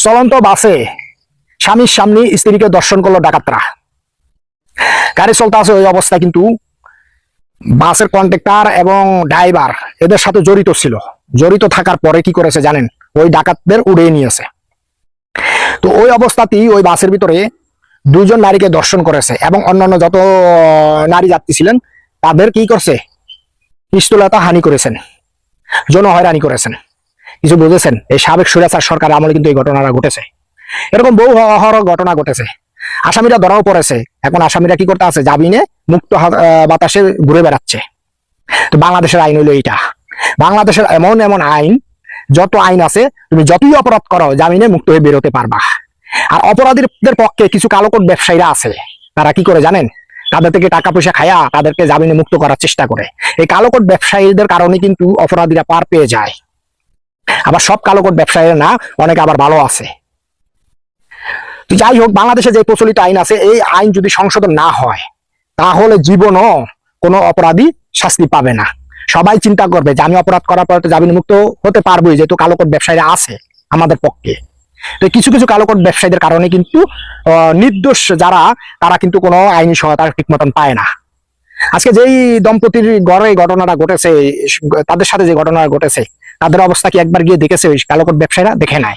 চলন্ত বাসে স্বামীর সামনে স্ত্রীকে দর্শন করলো ডাকাতরা। গাড়ি চলতে আছে ওই অবস্থা, কিন্তু বাসের কন্ডাক্টর এবং ড্রাইভার এদের সাথে জড়িত ছিল। জড়িত থাকার পরে কি করেছে জানেন? ওই ডাকাতদের উড়িয়ে নিয়েছে। তো ওই অবস্থাতেই ওই বাসের ভিতরে দুজন নারীকে দর্শন করেছে এবং অন্যান্য যত নারী যাত্রী ছিলেন তাদের কি করছে? পিস্তলতা হানি করেছেন, যৌন হয়রানি করেছেন। কিছু বুঝেছেন? এই সাবেক স্বৈরাচার সরকার আমলে কিন্তু এই ঘটনাটা ঘটেছে। এরকম বহু অহরহ ঘটনা ঘটেছে। আসামিরা ধরাও পড়েছে। এখন আসামিরা কি করতে আছে? জামিনে মুক্ত বাতাসে ঘুরে বেড়াচ্ছে। তো বাংলাদেশের আইন হইলো এইটা। বাংলাদেশের এমন এমন আইন, যত আইন আছে তুমি যতই অপরাধ করো জামিনে মুক্ত হয়ে বেরোতে পারবা। আর অপরাধীদের পক্ষে কিছু কালোকোট ব্যবসায়ীরা আছে, তারা কি করে জানেন? তাদের থেকে টাকা পয়সা খায়া তাদেরকে জামিনে মুক্ত করার চেষ্টা করে। এই কালোকোট ব্যবসায়ীদের কারণে কিন্তু অপরাধীরা পার পেয়ে যায়। আবার সব কালোকোট ব্যবসায়ীরা না, অনেকে আবার ভালো আছে। তো যাই হোক, বাংলাদেশে যে প্রচলিত আইন আছে, এই আইন যদি সংশোধন না হয় তাহলে জীবনও কোনো অপরাধী শাস্তি পাবে না। সবাই চিন্তা করবে যে আমি অপরাধ করার পর তো জামিন মুক্ত হতে পারবোই, যেহেতু কালোকোট ব্যবসায়ীরা আছে আমাদের পক্ষে। তো কিছু কিছু কালোকোট ব্যবসায়ীদের কারণে কিন্তু নির্দোষ যারা, তারা কিন্তু কোনো আইনি সহায়তা ঠিক মতন পায় না। আজকে যেই দম্পতির ঘরে ঘটনাটা ঘটেছে, তাদের সাথে যে ঘটনা ঘটেছে, তাদের অবস্থা কি একবার গিয়ে দেখেছে ওই কালোকোট ব্যবসায়ীরা? দেখে নাই।